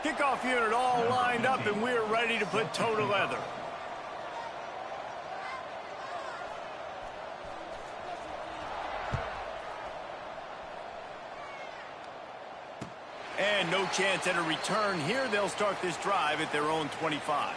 Kickoff unit all lined up, and we're ready to put toe to leather. And no chance at a return here. They'll start this drive at their own 25.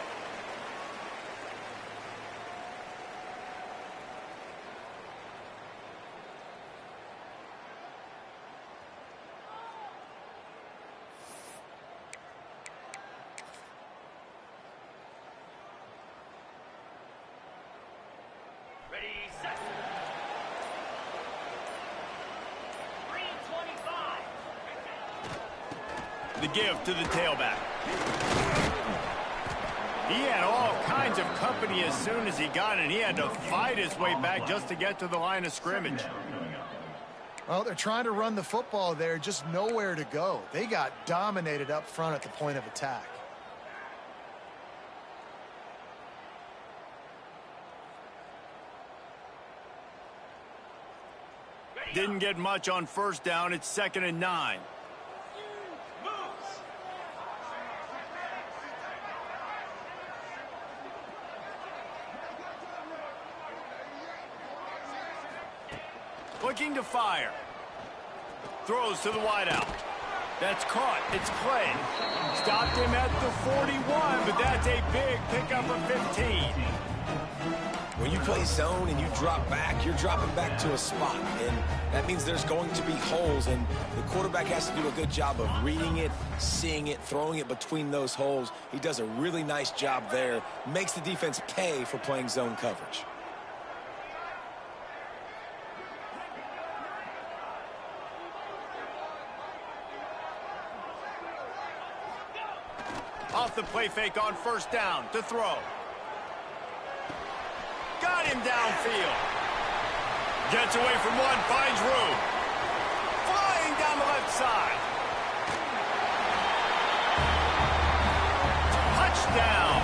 The give to the tailback. He had all kinds of company as soon as he got it. He had to fight his way back just to get to the line of scrimmage. Well, they're trying to run the football there, just nowhere to go. They got dominated up front at the point of attack. Didn't get much on first down. It's 2nd and 9. Looking to fire. Throws to the wideout. That's caught. It's Clay. Stopped him at the 41, but that's a big pickup of 15. When you play zone and you drop back, you're dropping back to a spot, and that means there's going to be holes, and the quarterback has to do a good job of reading it, seeing it, throwing it between those holes. He does a really nice job there, makes the defense pay for playing zone coverage. Off the play fake on first down to throw. Got him downfield. Gets away from one, finds room. Flying down the left side. Touchdown.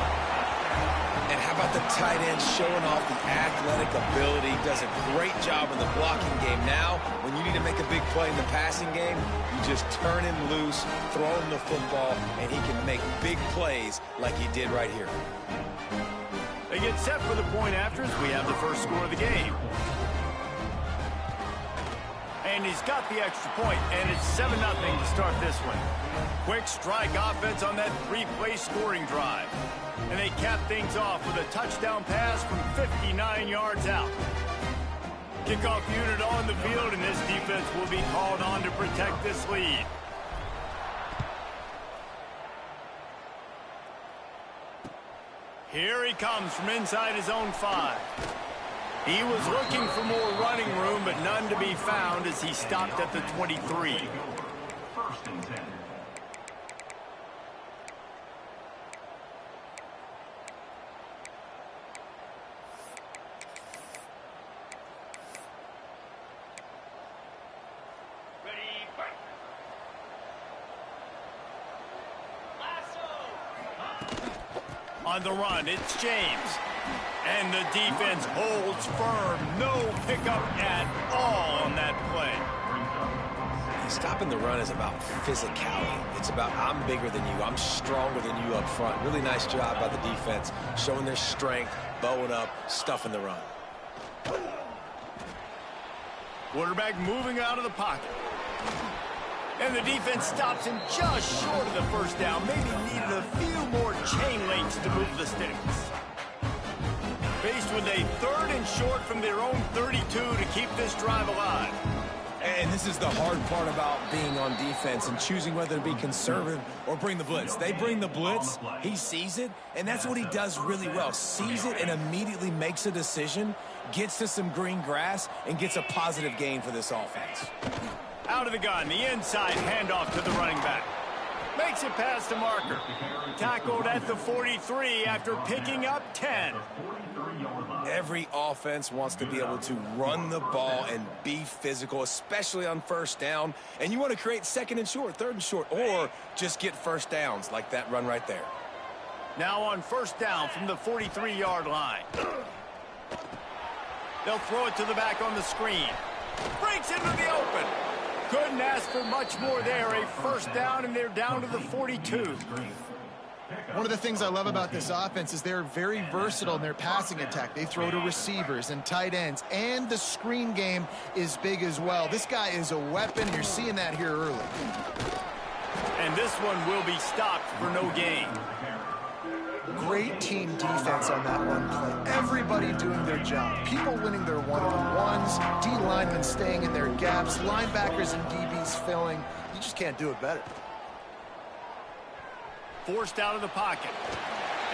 And how about the tight end showing off the athletic ability? Does a great job in the blocking game. Now, when you need to make a big play in the passing game, you just turn him loose, throw him the football, and he can make big plays like he did right here. They get set for the point after as we have the first score of the game. And he's got the extra point, and it's 7-0 to start this one. Quick strike offense on that 3-play scoring drive. And they cap things off with a touchdown pass from 59 yards out. Kickoff unit on the field, and this defense will be called on to protect this lead. Here he comes from inside his own 5. He was looking for more running room, but none to be found as he stopped at the 23. First and 10. On the run, it's James. And the defense holds firm. No pickup at all on that play. Stopping the run is about physicality. It's about I'm bigger than you. I'm stronger than you up front. Really nice job by the defense, showing their strength, bowing up, stuffing the run. Quarterback moving out of the pocket. And the defense stops him just short of the first down. Maybe needed a few more chain links to move the sticks. Faced with a 3rd and short from their own 32 to keep this drive alive. And this is the hard part about being on defense and choosing whether to be conservative or bring the blitz. They bring the blitz, he sees it, and that's what he does really well. Sees it and immediately makes a decision, gets to some green grass, and gets a positive gain for this offense. Out of the gun, the inside handoff to the running back. Makes it past the marker. Tackled at the 43 after picking up 10. Every offense wants to be able to run the ball and be physical, especially on first down. And you want to create 2nd and short, 3rd and short, or just get first downs like that run right there. Now on first down from the 43-yard line. They'll throw it to the back on the screen. Breaks into the open. Couldn't ask for much more there. A first down, and they're down to the 42. One of the things I love about this offense is they're very versatile in their passing attack. They throw to receivers and tight ends, and the screen game is big as well. This guy is a weapon. You're seeing that here early. And this one will be stopped for no gain. Great team defense on that one play. Everybody doing their job. People winning their one-on-ones, D linemen staying in their gaps, linebackers and DBs filling. You just can't do it better. Forced out of the pocket.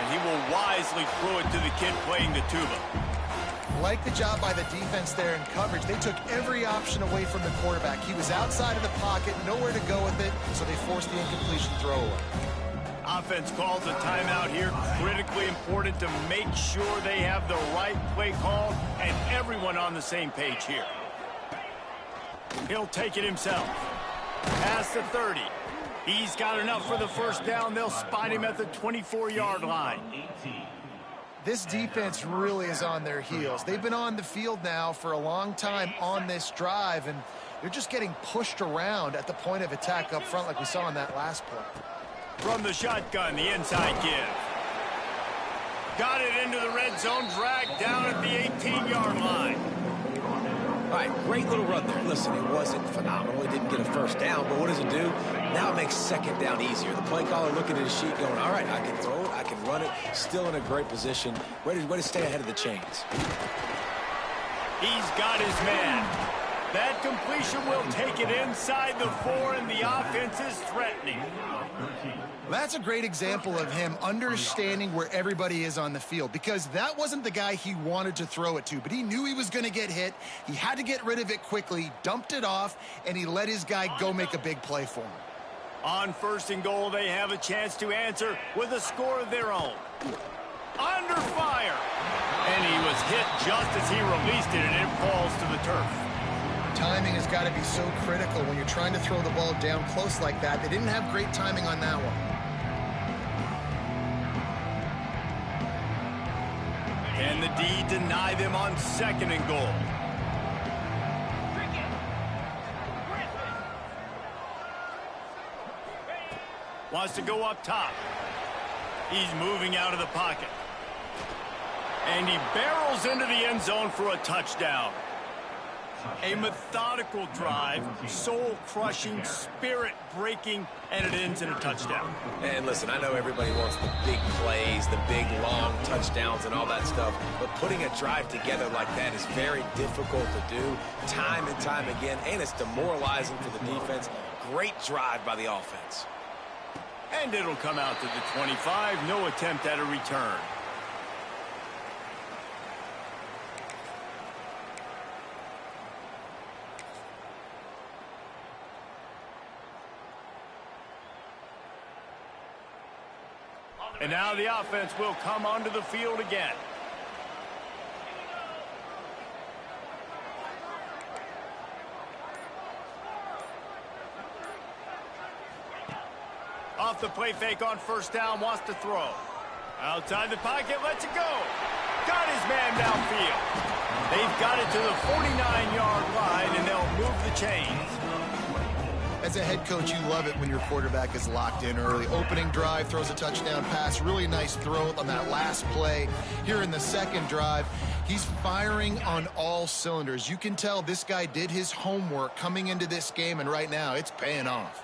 And he will wisely throw it to the kid playing the tuba. Like the job by the defense there in coverage. They took every option away from the quarterback. He was outside of the pocket, nowhere to go with it, so they forced the incompletion throwaway. Offense calls a timeout here. Critically important to make sure they have the right play call and everyone on the same page here. He'll take it himself. Past the 30. He's got enough for the first down. They'll spot him at the 24-yard line. This defense really is on their heels. They've been on the field now for a long time on this drive, and they're just getting pushed around at the point of attack up front like we saw on that last play. From the shotgun, the inside give. Got it into the red zone, dragged down at the 18-yard line. All right, great little run there. Listen, it wasn't phenomenal. It didn't get a first down, but what does it do? Now it makes 2nd down easier. The play caller looking at his sheet going, all right, I can throw it, I can run it, still in a great position. Way to stay ahead of the chains. He's got his man. That completion will take it inside the 4, and the offense is threatening. That's a great example of him understanding where everybody is on the field, because that wasn't the guy he wanted to throw it to, but he knew he was going to get hit. He had to get rid of it quickly, dumped it off, and he let his guy go make a big play for him. On 1st and goal, they have a chance to answer with a score of their own. Under fire. And he was hit just as he released it, and it falls to the turf. Timing has got to be so critical when you're trying to throw the ball down close like that. They didn't have great timing on that one. Can the D deny them on 2nd and goal? Wants to go up top. He's moving out of the pocket. And he barrels into the end zone for a touchdown. A methodical drive, soul-crushing, spirit-breaking, and it ends in a touchdown. And listen, I know everybody wants the big plays, the big, long touchdowns and all that stuff, but putting a drive together like that is very difficult to do time and time again, and it's demoralizing for the defense. Great drive by the offense. And it'll come out to the 25. No attempt at a return. And now the offense will come onto the field again. Off the play fake on first down, wants to throw. Outside the pocket, lets it go. Got his man downfield. They've got it to the 49-yard line, and they'll move the chains. As a head coach, you love it when your quarterback is locked in early. Opening drive, throws a touchdown pass. Really nice throw on that last play. Here in the second drive, he's firing on all cylinders. You can tell this guy did his homework coming into this game, and right now it's paying off.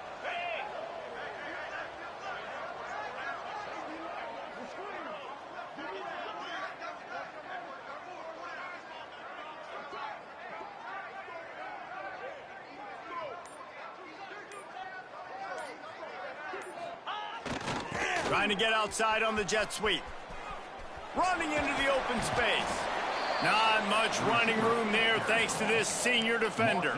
Trying to get outside on the jet sweep. Running into the open space. Not much running room there thanks to this senior defender.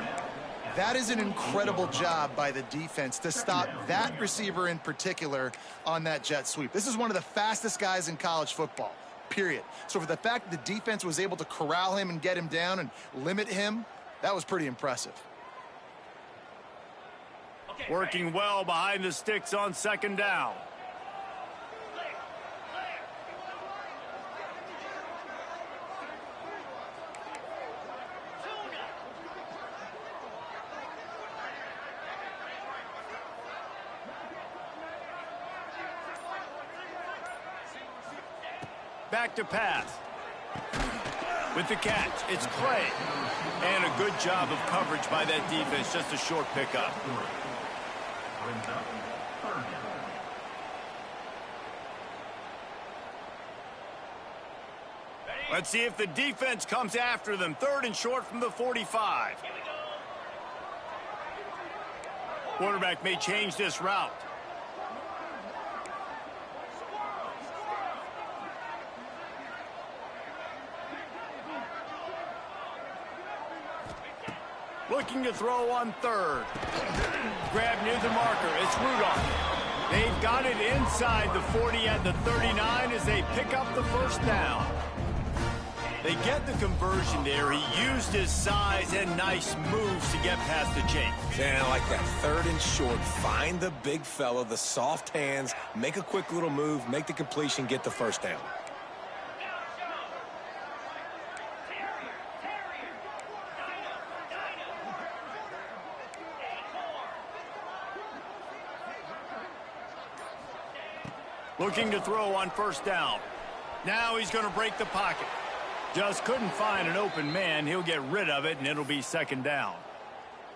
That is an incredible job by the defense to stop that receiver in particular on that jet sweep. This is one of the fastest guys in college football, period. So for the fact that the defense was able to corral him and get him down and limit him, that was pretty impressive. Working well behind the sticks on second down. Back to pass. With the catch, it's Clay. And a good job of coverage by that defense. Just a short pickup. Let's see if the defense comes after them. Third and short from the 45. Quarterback may change this route. Looking to throw on third. Grab near the marker. It's Rudolph. They've got it inside the 40 at the 39 as they pick up the first down. They get the conversion there. He used his size and nice moves to get past the chain. And I like that. Third and short. Find the big fella, the soft hands, make a quick little move, make the completion, get the first down. Looking to throw on first down. Now he's going to break the pocket. Just couldn't find an open man. He'll get rid of it, and it'll be second down.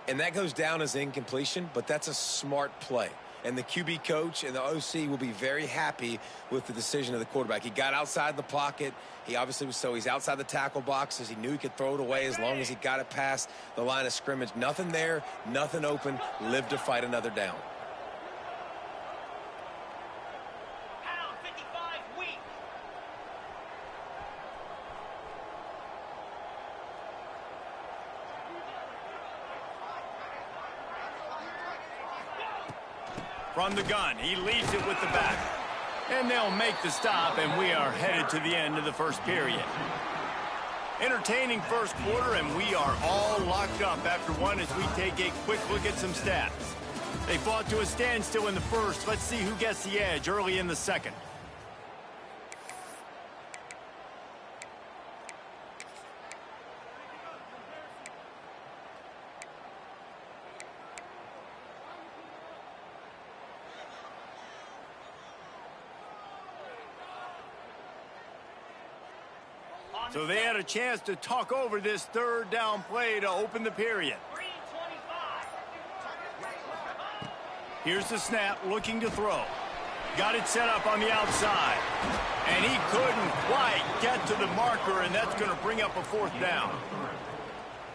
And that goes down as incompletion, but that's a smart play. And the QB coach and the OC will be very happy with the decision of the quarterback. He got outside the pocket. He obviously was he's outside the tackle boxes. He knew he could throw it away as long as he got it past the line of scrimmage. Nothing there, nothing open. Live to fight another down. From the gun, he leads it with the back. And they'll make the stop, and we are headed to the end of the first period. Entertaining first quarter, and we are all locked up after one as we take a quick look at some stats. They fought to a standstill in the first. Let's see who gets the edge early in the second. So they had a chance to talk over this third down play to open the period. Here's the snap, looking to throw. Got it set up on the outside. And he couldn't quite get to the marker, and that's going to bring up a fourth down.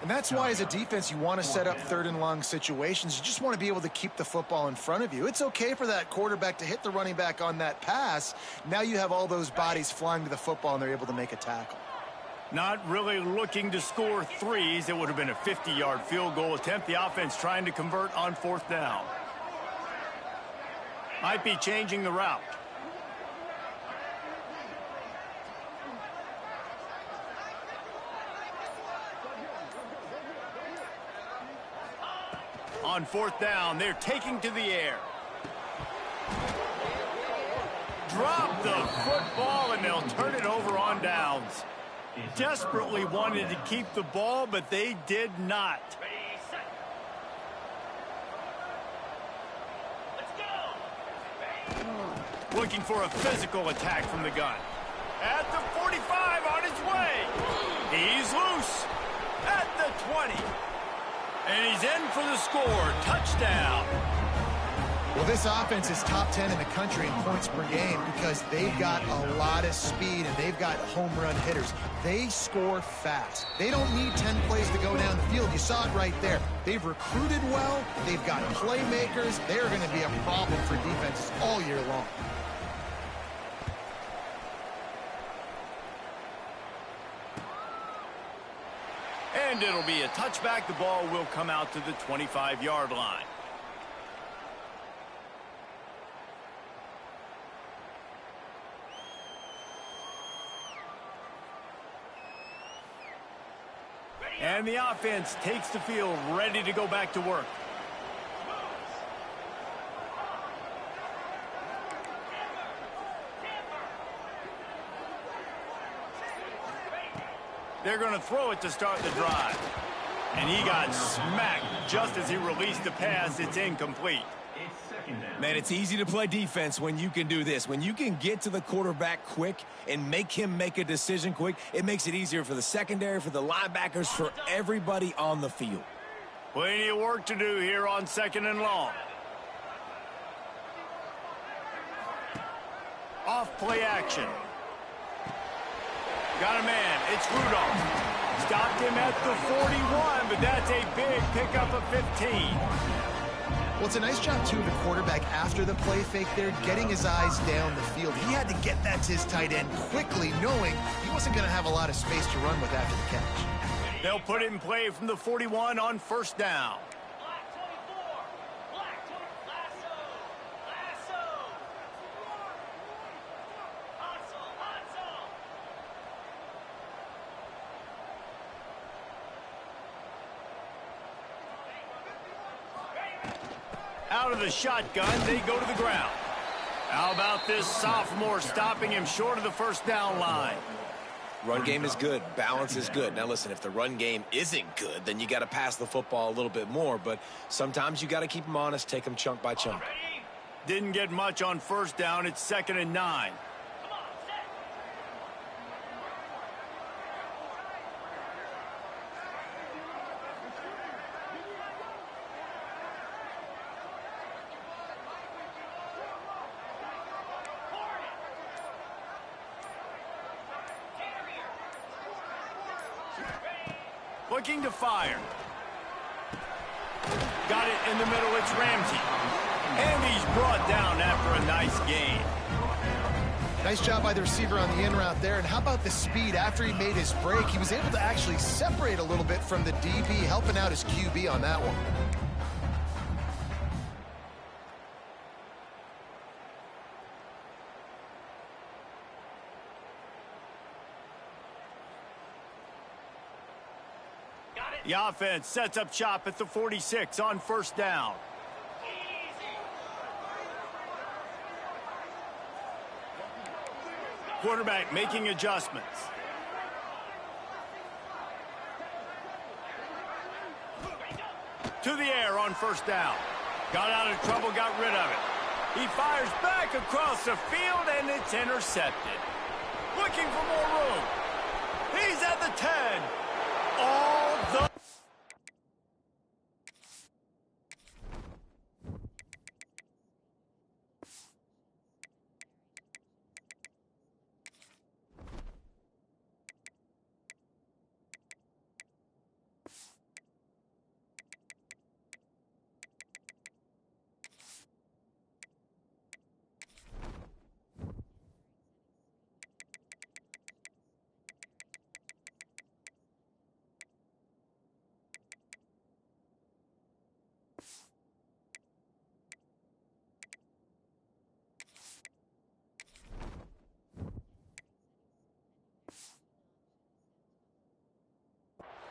And that's why, as a defense, you want to set up third and long situations. You just want to be able to keep the football in front of you. It's okay for that quarterback to hit the running back on that pass. Now you have all those bodies flying to the football, and they're able to make a tackle. Not really looking to score threes. It would have been a 50-yard field goal attempt. The offense trying to convert on fourth down. Might be changing the route. On fourth down, they're taking to the air. Drop the football, and they'll turn it over on downs. Desperately wanted to keep the ball, but they did not. Looking for a physical attack from the gun. At the 45, on his way. He's loose. At the 20. And he's in for the score. Touchdown. Well, this offense is top 10 in the country in points per game because they've got a lot of speed and they've got home run hitters. They score fast. They don't need 10 plays to go down the field. You saw it right there. They've recruited well. They've got playmakers. They're going to be a problem for defenses all year long. And it'll be a touchback. The ball will come out to the 25-yard line. And the offense takes the field, ready to go back to work. They're going to throw it to start the drive. And he got smacked just as he released the pass. It's incomplete. Man, it's easy to play defense when you can do this. When you can get to the quarterback quick and make him make a decision quick, it makes it easier for the secondary, for the linebackers, for everybody on the field. Plenty of work to do here on second and long. Off play action. Got a man. It's Rudolph. Stopped him at the 41, but that's a big pickup of 15. Well, it's a nice job, too, of the quarterback after the play fake there, getting his eyes down the field. He had to get that to his tight end quickly, knowing he wasn't going to have a lot of space to run with after the catch. They'll put it in play from the 41 on first down. Out of the shotgun, they go to the ground. How about this sophomore stopping him short of the first down line? Run game is good. Balance is good. Now, listen, if the run game isn't good, then you got to pass the football a little bit more. But sometimes you got to keep them honest, take them chunk by chunk. Didn't get much on first down. It's 2nd and 9. Looking to fire. Got it in the middle. It's Ramsey. And he's brought down after a nice gain. Nice job by the receiver on the in route there. And how about the speed after he made his break? He was able to actually separate a little bit from the DB, helping out his QB on that one. The offense sets up shop at the 46 on first down. Quarterback making adjustments. To the air on first down. Got out of trouble, got rid of it. He fires back across the field, and it's intercepted. Looking for more room. He's at the 10. All the...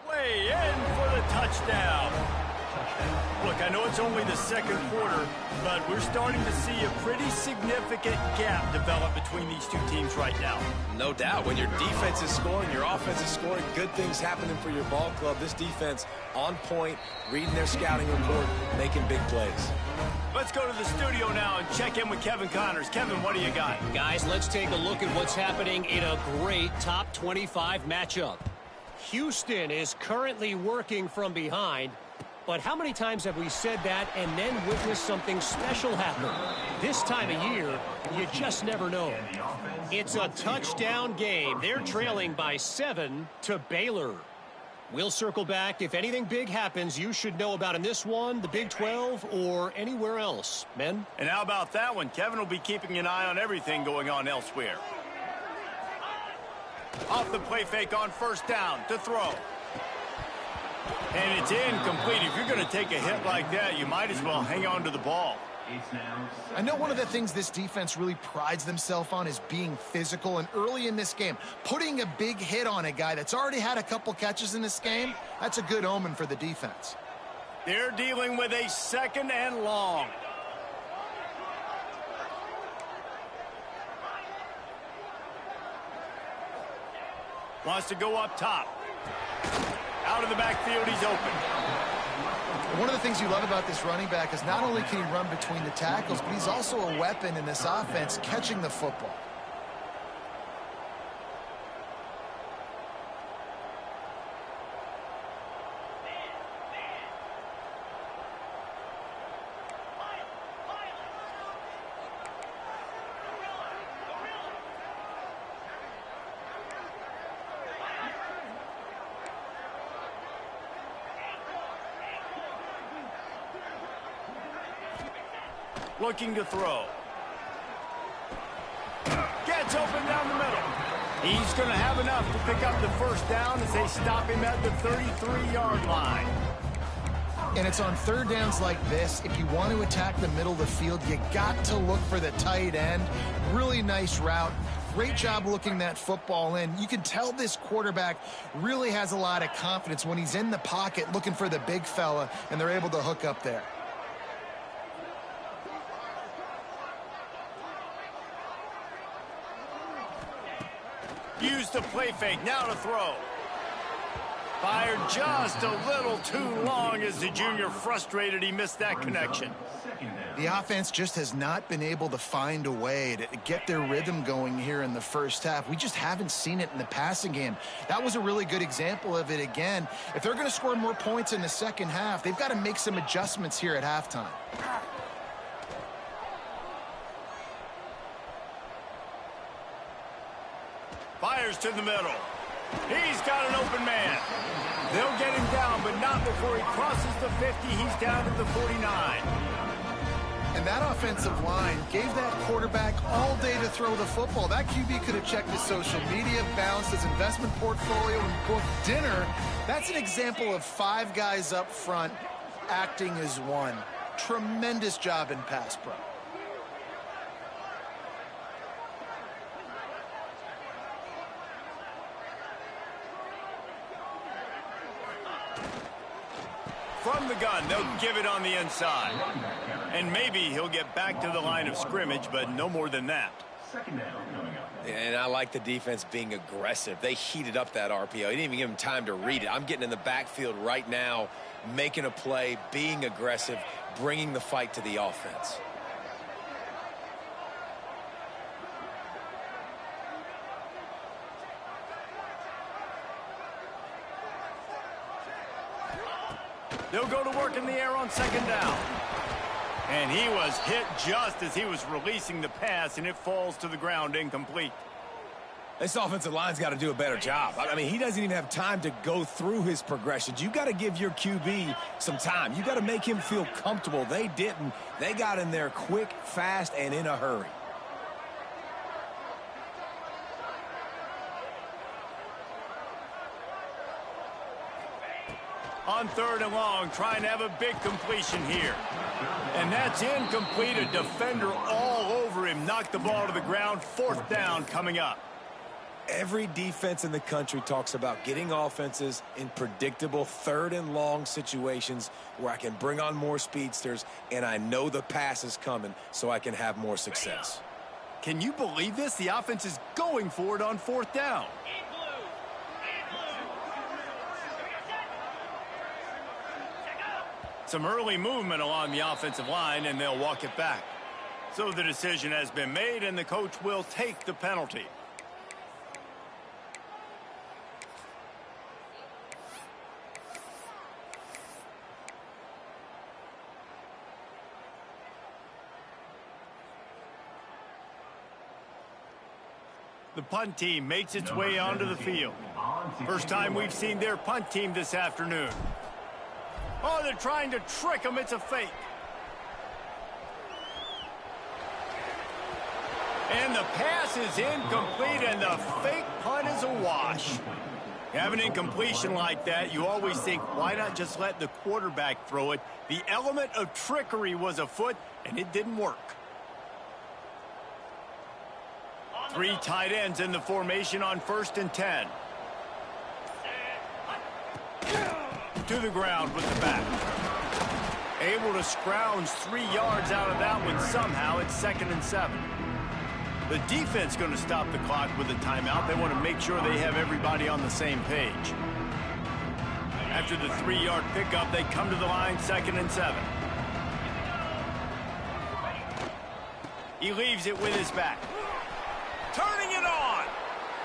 Way in for the touchdown. Look, I know it's only the second quarter, but we're starting to see a pretty significant gap develop between these two teams right now. No doubt. When your defense is scoring, your offense is scoring, good things happening for your ball club. This defense on point, reading their scouting report, making big plays. Let's go to the studio now and check in with Kevin Connors. Kevin, what do you got? Guys, let's take a look at what's happening in a great top 25 matchup. Houston is currently working from behind, but how many times have we said that and then witnessed something special happen? This time of year, you just never know. It's a touchdown game. They're trailing by 7 to Baylor. We'll circle back. If anything big happens, you should know about in this one, the Big 12, or anywhere else. Men? And how about that one? Kevin will be keeping an eye on everything going on elsewhere. Off the play fake on first down to throw. And it's incomplete. If you're going to take a hit like that, you might as well hang on to the ball. I know one of the things this defense really prides themselves on is being physical, and early in this game, putting a big hit on a guy that's already had a couple catches in this game, that's a good omen for the defense. They're dealing with a second and long. Wants to go up top. Out of the backfield, he's open. One of the things you love about this running back is not only can he run between the tackles, but he's also a weapon in this offense catching the football. Looking to throw. Gets open down the middle. He's going to have enough to pick up the first down as they stop him at the 33-yard line. And it's on third downs like this, if you want to attack the middle of the field, you got to look for the tight end. Really nice route. Great job looking that football in. You can tell this quarterback really has a lot of confidence when he's in the pocket looking for the big fella, and they're able to hook up there. Use the play fake, now to throw. Fired just a little too long as the junior frustrated he missed that connection. The offense just has not been able to find a way to get their rhythm going here in the first half. We just haven't seen it in the passing game. That was a really good example of it again. If they're going to score more points in the second half, they've got to make some adjustments here at halftime. Fires to the middle. He's got an open man. They'll get him down, but not before he crosses the 50. He's down to the 49. And that offensive line gave that quarterback all day to throw the football. That QB could have checked his social media, balanced his investment portfolio, and booked dinner. That's an example of 5 guys up front acting as one. Tremendous job in pass pro. From the gun, they'll give it on the inside. And maybe he'll get back to the line of scrimmage, but no more than that. And I like the defense being aggressive. They heated up that RPO. He didn't even give him time to read it. I'm getting in the backfield right now, making a play, being aggressive, bringing the fight to the offense. They'll go to work in the air on second down. And he was hit just as he was releasing the pass, and it falls to the ground incomplete. This offensive line's got to do a better job. I mean, he doesn't even have time to go through his progressions. You got to give your QB some time. You got to make him feel comfortable. They didn't. They got in there quick, fast, and in a hurry. On third and long, trying to have a big completion here. And that's incomplete. A defender all over him. Knocked the ball to the ground. Fourth down coming up. Every defense in the country talks about getting offenses in predictable third and long situations where I can bring on more speedsters and I know the pass is coming so I can have more success. Can you believe this? The offense is going for it on fourth down. Some early movement along the offensive line, and they'll walk it back. So the decision has been made, and the coach will take the penalty. The punt team makes its way onto the field. First time we've seen their punt team this afternoon. Oh, they're trying to trick him. It's a fake. And the pass is incomplete, and the fake punt is a wash. You have an incompletion like that, you always think, why not just let the quarterback throw it? The element of trickery was afoot, and it didn't work. Three tight ends in the formation on 1st and 10. To the ground with the back. Able to scrounge 3 yards out of that one somehow. It's 2nd and 7. The defense going to stop the clock with a timeout. They want to make sure they have everybody on the same page. After the 3-yard pickup, they come to the line, 2nd and 7. He leaves it with his back. Turning it on.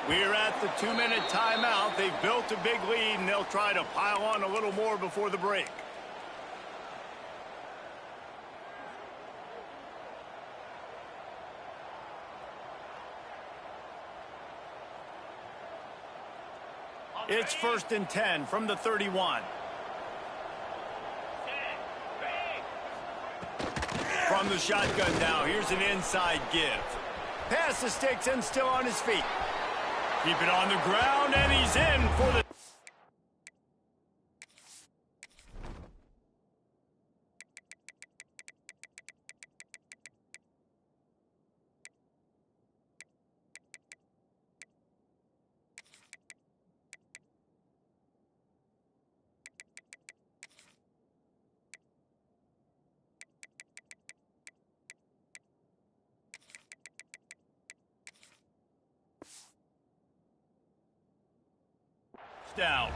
We're at the 2-minute timeout. They've built a big lead, and they'll try to pile on a little more before the break. It's 1st and 10 from the 31. From the shotgun now, here's an inside give. Pass the sticks and still on his feet. Keep it on the ground, and he's in for the... down.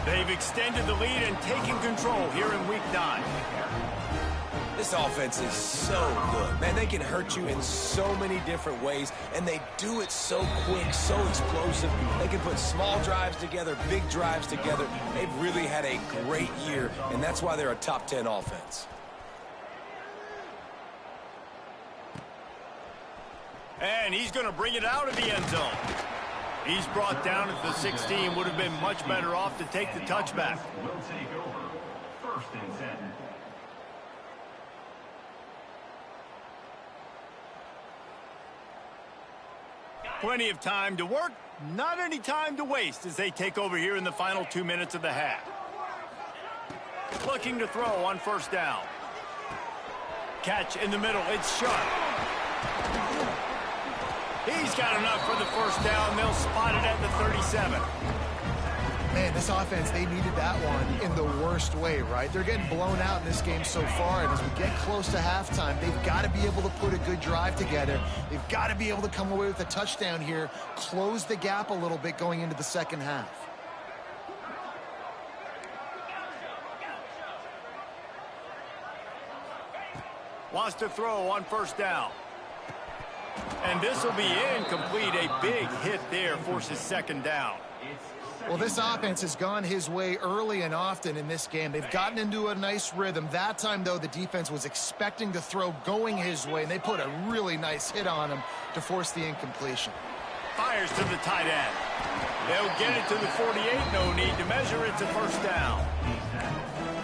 They've extended the lead and taken control here in week 9. This offense is so good. Man, they can hurt you in so many different ways, and they do it so quick, so explosive. They can put small drives together, big drives together. They've really had a great year, and that's why they're a top 10 offense. And he's going to bring it out of the end zone. He's brought down at the 16. Would have been much better off to take the touchback. Will take over. 1st and 10. Plenty of time to work, not any time to waste as they take over here in the final 2 minutes of the half. Looking to throw on 1st down. Catch in the middle. It's sharp. He's got enough for the 1st down. They'll spot it at the 37. Man, this offense, they needed that one in the worst way, right? They're getting blown out in this game so far, and as we get close to halftime, they've got to be able to put a good drive together. They've got to be able to come away with a touchdown here, close the gap a little bit going into the second half. Wants to throw on 1st down. And this will be incomplete. A big hit there forces 2nd down. Well, this offense has gone his way early and often in this game. They've gotten into a nice rhythm. That time, though, the defense was expecting the throw going his way, and they put a really nice hit on him to force the incompletion. Fires to the tight end. They'll get it to the 48. No need to measure. It's a first down.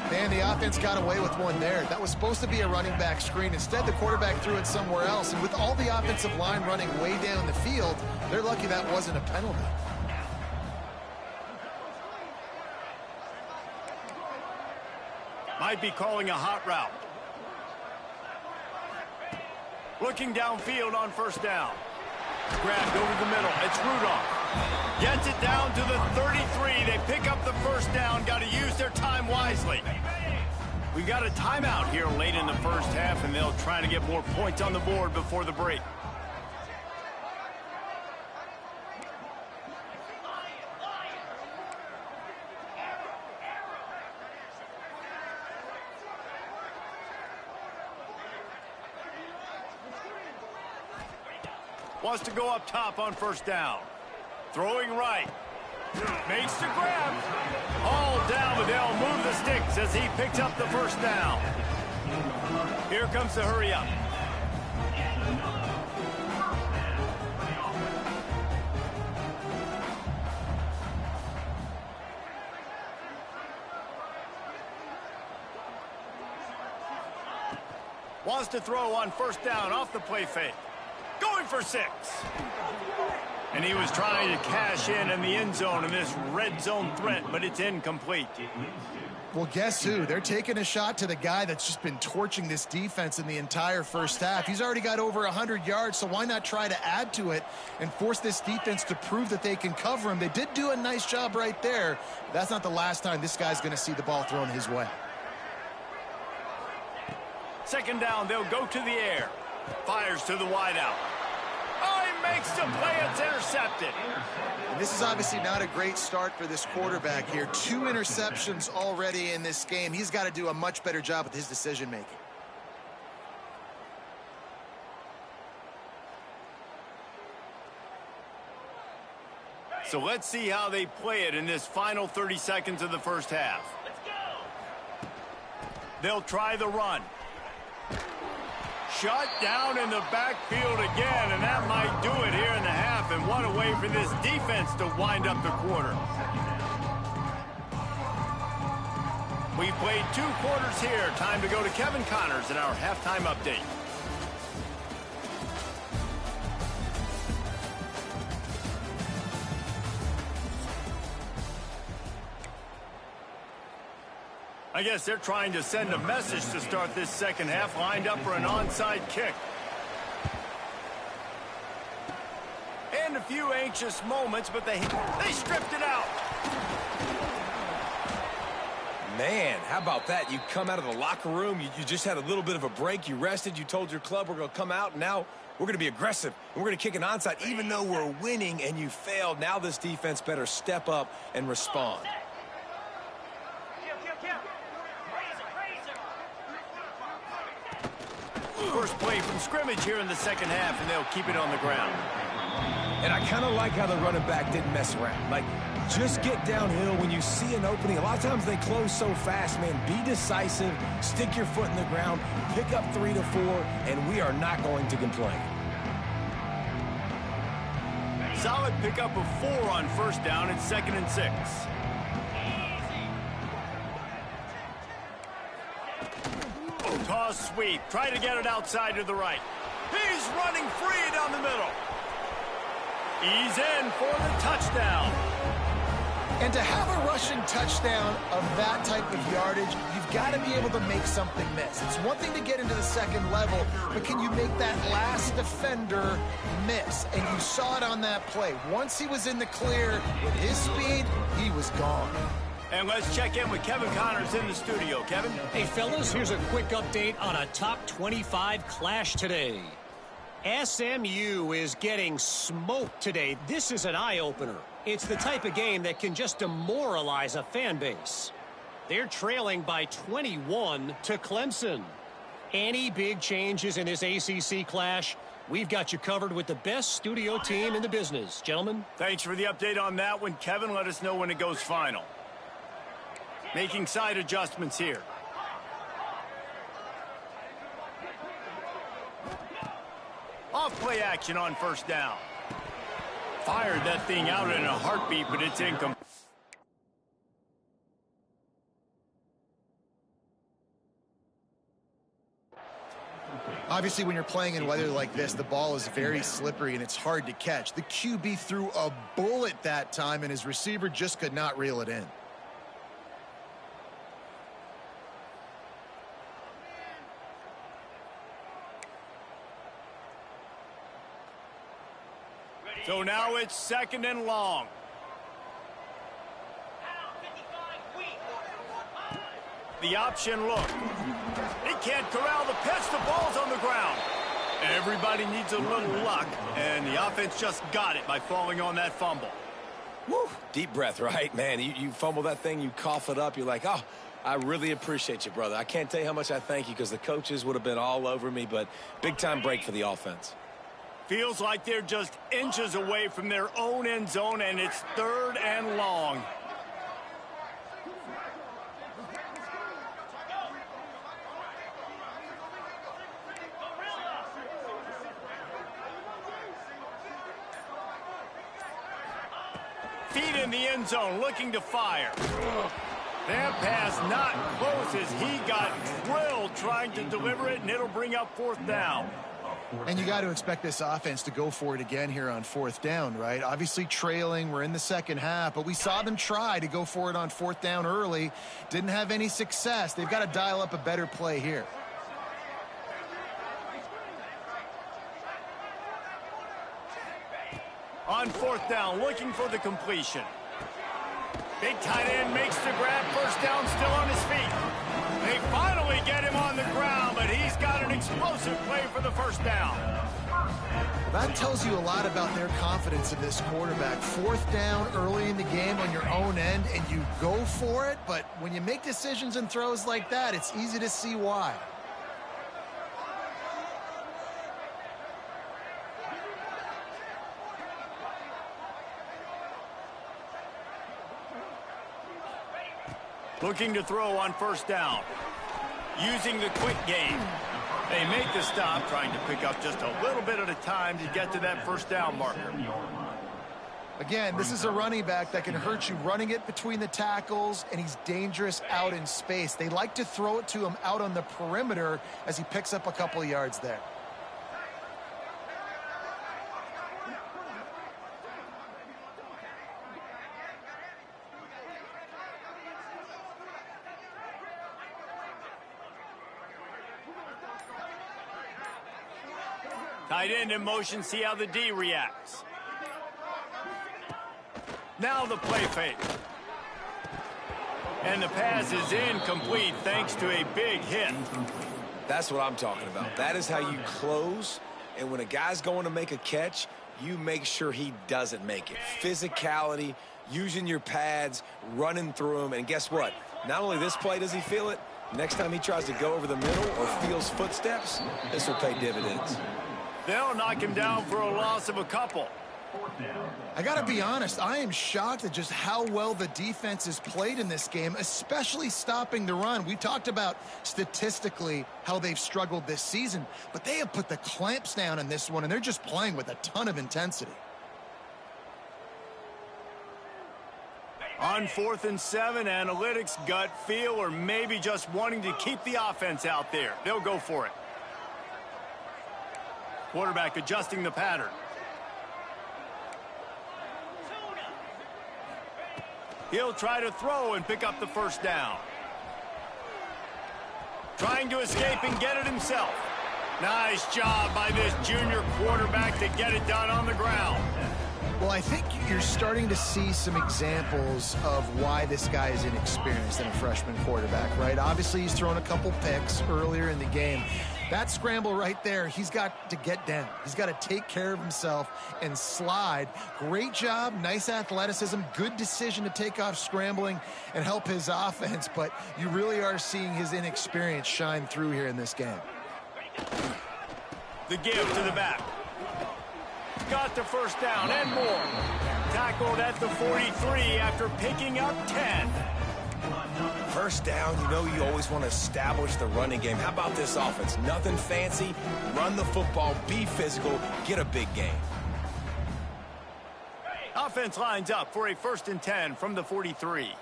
Man, the offense got away with one there. That was supposed to be a running back screen. Instead, the quarterback threw it somewhere else. And with all the offensive line running way down the field, they're lucky that wasn't a penalty. Might be calling a hot route. Looking downfield on first down. Grabbed over the middle. It's Rudolph. Gets it down to the 33. They pick up the first down. Got to use their time wisely. We got a timeout here late in the first half, and they'll try to get more points on the board before the break. Wants to go up top on first down. Throwing right. Makes the grab. All down, but they'll move the sticks as he picks up the first down. Here comes the hurry up. Wants to throw on first down off the play fake. Going for 6. And he was trying to cash in the end zone in this red zone threat, but it's incomplete. Well, guess who? They're taking a shot to the guy that's just been torching this defense in the entire first half. He's already got over 100 yards, so why not try to add to it and force this defense to prove that they can cover him? They did do a nice job right there. That's not the last time this guy's going to see the ball thrown his way. Second down, they'll go to the air. Fires to the wideout. Oh, he makes the play. It's intercepted. And this is obviously not a great start for this quarterback here. 2 interceptions already in this game. He's got to do a much better job with his decision-making. So let's see how they play it in this final 30 seconds of the first half. Let's go. They'll try the run. Shut down in the backfield again, and that might do it here in the half. And what a way for this defense to wind up the quarter. We've played 2 quarters here. Time to go to Kevin Connors in our halftime update. I guess they're trying to send a message to start this second half, lined up for an onside kick. And a few anxious moments, but they stripped it out. Man, how about that? You come out of the locker room, you just had a little bit of a break, you rested, you told your club we're going to come out, and now we're going to be aggressive, and we're going to kick an onside, even though we're winning and you failed. Now this defense better step up and respond. First play from scrimmage here in the second half, and they'll keep it on the ground. And I kind of like how the running back didn't mess around. Like, just get downhill when you see an opening. A lot of times they close so fast, man. Be decisive, stick your foot in the ground, pick up 3 to 4, and we are not going to complain. Solid pickup of 4 on first down. It's 2nd and 6. Toss sweep. Try to get it outside to the right. He's running free down the middle. He's in for the touchdown. And to have a rushing touchdown of that type of yardage, you've got to be able to make something miss. It's one thing to get into the second level, but can you make that last defender miss? And you saw it on that play. Once he was in the clear with his speed, he was gone. And let's check in with Kevin Connors in the studio. Kevin? Hey, fellas, here's a quick update on a top 25 clash today. SMU is getting smoked today. This is an eye-opener. It's the type of game that can just demoralize a fan base. They're trailing by 21 to Clemson. Any big changes in this ACC clash We've got you covered with the best studio team in the business. Gentlemen. Thanks for the update on that one, Kevin. Let us know when it goes final. Making side adjustments here. Off play action on first down. Fired that thing out in a heartbeat, but it's incomplete. Obviously, when you're playing in weather like this, the ball is very slippery and it's hard to catch. The QB threw a bullet that time, and his receiver just could not reel it in. So now it's 2nd and long. The option look. He can't corral the pitch. The ball's on the ground. Everybody needs a little luck, and the offense just got it by falling on that fumble. Woo. Deep breath, right? Man, you fumble that thing, you cough it up, you're like, oh, I really appreciate you, brother. I can't tell you how much I thank you because the coaches would have been all over me, but big-time break for the offense. Feels like they're just inches away from their own end zone, and it's 3rd and long. Feet in the end zone, looking to fire. That pass not close as he got drilled trying to deliver it, and it'll bring up 4th down. And you got to expect this offense to go for it again here on 4th down, right? Obviously trailing, we're in the second half, but we saw them try to go for it on 4th down early. Didn't have any success. They've got to dial up a better play here. On 4th down, looking for the completion. Big tight end makes the grab, 1st down, still on his feet. They finally get him on the ground, but he's got an explosive play for the 1st down. That tells you a lot about their confidence in this quarterback. 4th down early in the game on your own end, and you go for it, but when you make decisions and throws like that, it's easy to see why. Looking to throw on 1st down. Using the quick game. They make the stop, trying to pick up just a little bit at a time to get to that 1st down marker. Again, this is a running back that can hurt you running it between the tackles, and he's dangerous out in space. They like to throw it to him out on the perimeter as he picks up a couple of yards there. Tight end in motion, see how the D reacts. Now the play fake. And the pass is incomplete thanks to a big hit. That's what I'm talking about. That is how you close, and when a guy's going to make a catch, you make sure he doesn't make it. Physicality, using your pads, running through him, and guess what? Not only this play does he feel it, next time he tries to go over the middle or feels footsteps, this will pay dividends. They'll knock him down for a loss of a couple. I got to be honest, I am shocked at just how well the defense has played in this game, especially stopping the run. We talked about statistically how they've struggled this season, but they have put the clamps down in this one, and they're just playing with a ton of intensity. On 4th and 7, analytics, gut feel, or maybe just wanting to keep the offense out there. They'll go for it. Quarterback adjusting the pattern. He'll try to throw and pick up the 1st down. Trying to escape and get it himself. Nice job by this junior quarterback to get it done on the ground. Well, I think you're starting to see some examples of why this guy is inexperienced in a freshman quarterback, right? Obviously, he's thrown a couple picks earlier in the game. That scramble right there, he's got to get down. He's got to take care of himself and slide. Great job, nice athleticism, good decision to take off scrambling and help his offense, but you really are seeing his inexperience shine through here in this game. The give to the back. got the first down and more. Tackled at the 43 after picking up 10. First down, you know you always want to establish the running game. How about this offense? Nothing fancy. Run the football, be physical, get a big gain. Offense lines up for a 1st and 10 from the 43.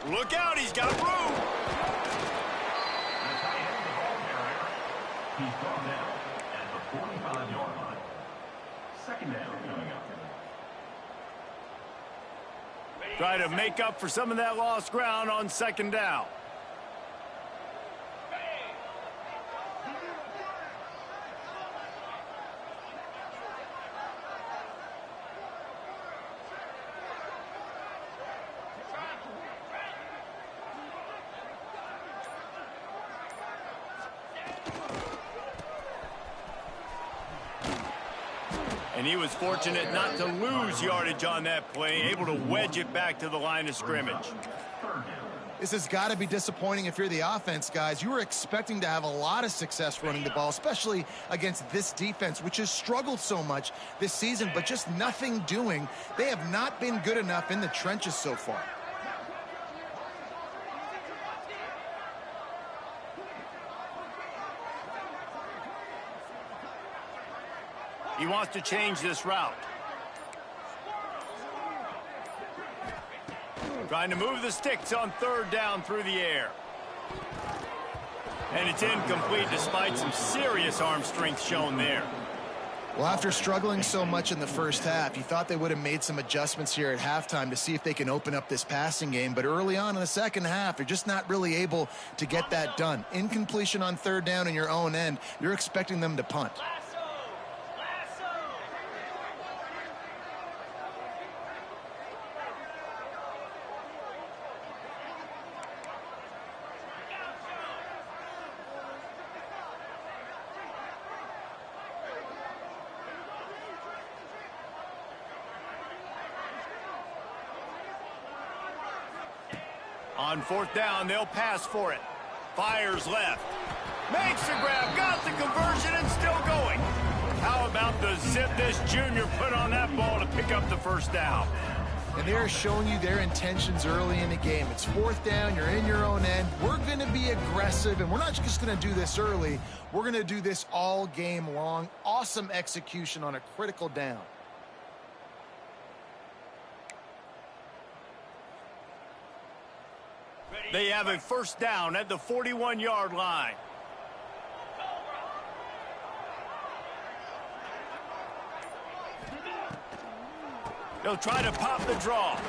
Look out, he's got room. He's gone down at the 45-yard line. Second down coming up. Try to make up for some of that lost ground on 2nd down. And he was fortunate not to lose yardage on that play, able to wedge it back to the line of scrimmage. This has got to be disappointing if you're the offense, guys. You were expecting to have a lot of success running the ball, especially against this defense, which has struggled so much this season, but just nothing doing. They have not been good enough in the trenches so far. He wants to change this route. Trying to move the sticks on 3rd down through the air. And it's incomplete despite some serious arm strength shown there. Well, after struggling so much in the first half, you thought they would have made some adjustments here at halftime to see if they can open up this passing game. But early on in the second half, they're just not really able to get that done. Incompletion on 3rd down in your own end, you're expecting them to punt. On 4th down, they'll pass for it. Fires left. Makes the grab, got the conversion, and still going. How about the zip this junior put on that ball to pick up the 1st down? And they're showing you their intentions early in the game. It's 4th down, you're in your own end. We're going to be aggressive, and we're not just going to do this early. We're going to do this all game long. Awesome execution on a critical down. They have a 1st down at the 41-yard line. They'll try to pop the draw.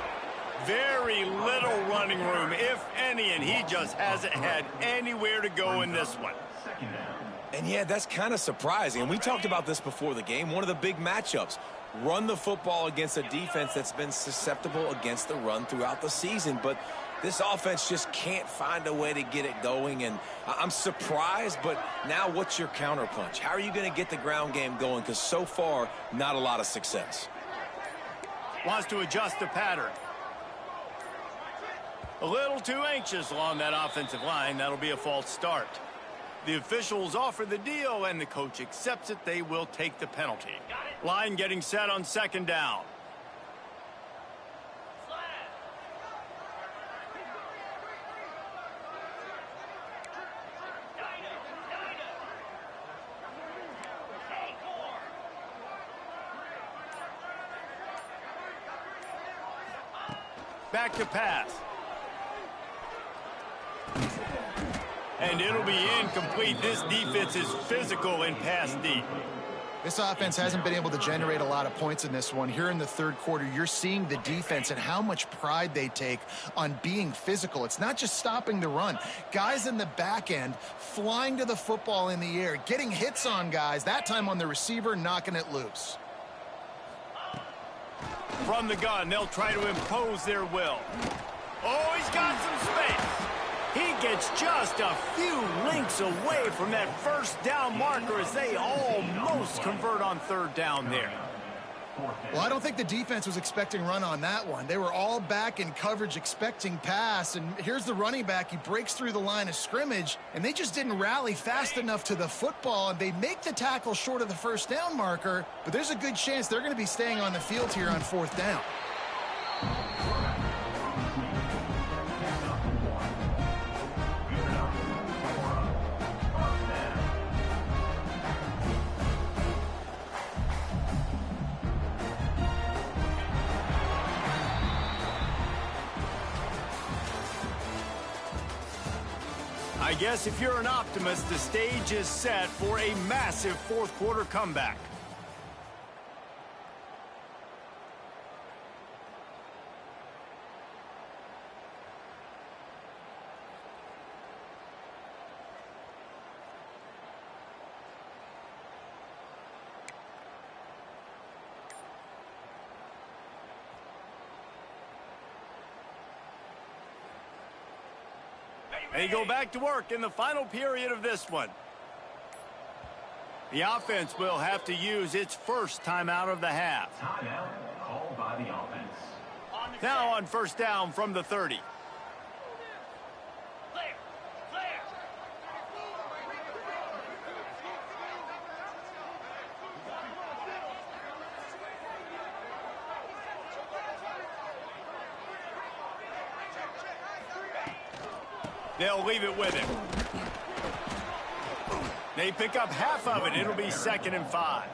Very little running room, if any, and he just hasn't had anywhere to go in this one. And yeah, that's kind of surprising. And we talked about this before the game. One of the big matchups. Run the football against a defense that's been susceptible against the run throughout the season. But this offense just can't find a way to get it going. And I'm surprised, but now what's your counterpunch? How are you going to get the ground game going? Because so far, not a lot of success. Wants to adjust the pattern. A little too anxious along that offensive line. That'll be a false start. The officials offer the deal, and the coach accepts it. They will take the penalty. Line getting set on 2nd down. Back to pass. And it'll be incomplete. This defense is physical and pass deep. This offense hasn't been able to generate a lot of points in this one. Here in the 3rd quarter, you're seeing the defense and how much pride they take on being physical. It's not just stopping the run. Guys in the back end flying to the football in the air, getting hits on guys, that time on the receiver, knocking it loose. From the gun, they'll try to impose their will. Oh, he's got some space. He gets just a few links away from that first down marker as they almost convert on third down there. Well, I don't think the defense was expecting run on that one. They were all back in coverage expecting pass, and here's the running back. He breaks through the line of scrimmage, and they just didn't rally fast enough to the football, and they make the tackle short of the first down marker, but there's a good chance they're going to be staying on the field here on fourth down. I guess if you're an optimist, the stage is set for a massive fourth quarter comeback. They go back to work in the final period of this one. The offense will have to use its first timeout of the half. Timeout called by the offense. Now on first down from the 30. They'll leave it with him. They pick up half of it. It'll be 2nd and 5.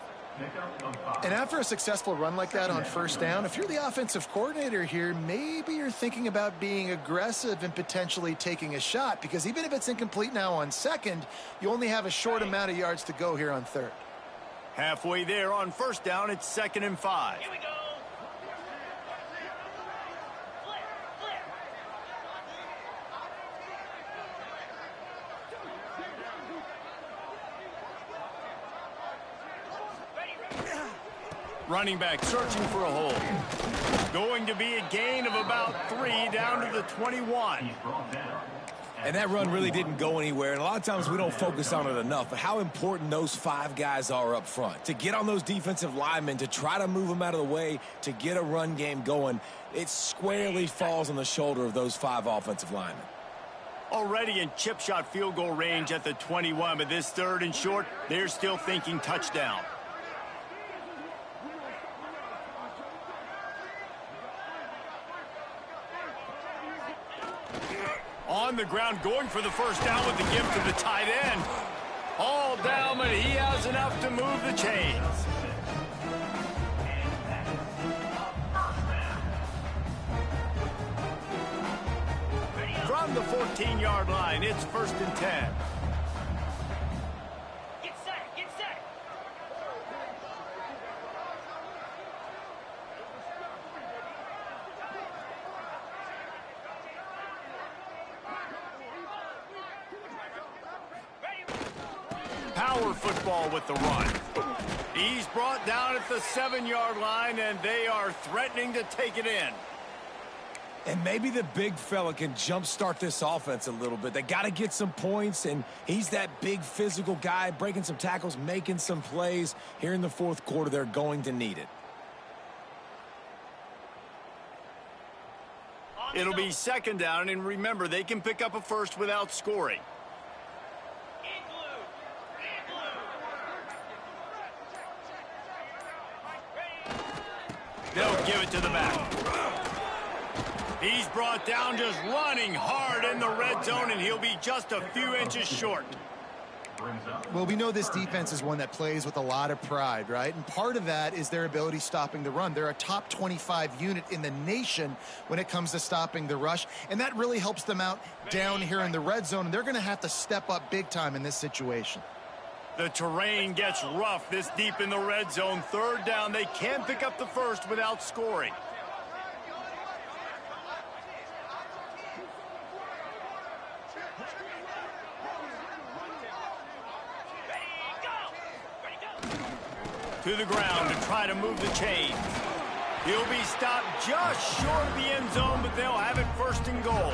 And after a successful run like that on first down, if you're the offensive coordinator here, maybe you're thinking about being aggressive and potentially taking a shot, because even if it's incomplete now on second, you only have a short amount of yards to go here on third. Halfway there on first down, it's 2nd and 5. Here we go. Running back searching for a hole. Going to be a gain of about 3 down to the 21. And that run really didn't go anywhere, and a lot of times we don't focus on it enough, but how important those 5 guys are up front. To get on those defensive linemen, to try to move them out of the way, to get a run game going, it squarely falls on the shoulder of those 5 offensive linemen. Already in chip shot field goal range at the 21, but this 3rd and short, they're still thinking touchdown. On the ground, going for the first down with the gift to the tight end. All down, but he has enough to move the chains. From the 14-yard line, it's 1st and 10. Get set, get set. Power football with the run. He's brought down at the 7-yard line, and they are threatening to take it in. And maybe the big fella can jumpstart this offense a little bit. They got to get some points, and he's that big physical guy, breaking some tackles, making some plays. Here in the fourth quarter, they're going to need it. It'll be 2nd down, and remember, they can pick up a first without scoring. They'll give it to the back. He's brought down just running hard in the red zone, and he'll be just a few inches short. Well, we know this defense is one that plays with a lot of pride, right? And part of that is their ability stopping the run. They're a top 25 unit in the nation when it comes to stopping the rush, and that really helps them out down here in the red zone, and they're going to have to step up big time in this situation. The terrain gets rough this deep in the red zone. 3rd down, they can pick up the first without scoring. To the ground to try to move the chains. He'll be stopped just short of the end zone, but they'll have it 1st and goal.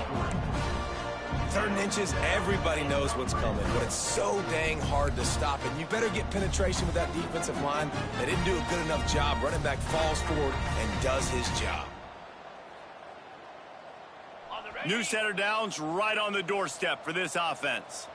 3rd and inches, everybody knows what's coming, but it's so dang hard to stop, and you better get penetration with that defensive line. They didn't do a good enough job. Running back falls forward and does his job. New center downs right on the doorstep for this offense.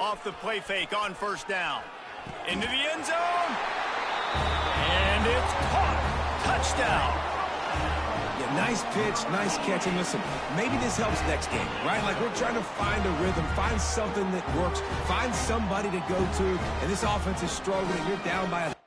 Off the play fake on 1st down. Into the end zone. And it's caught. Touchdown. Yeah, nice pitch, nice catch. And listen, maybe this helps next game, right? Like, we're trying to find a rhythm, find something that works, find somebody to go to, and this offense is struggling. You're down by a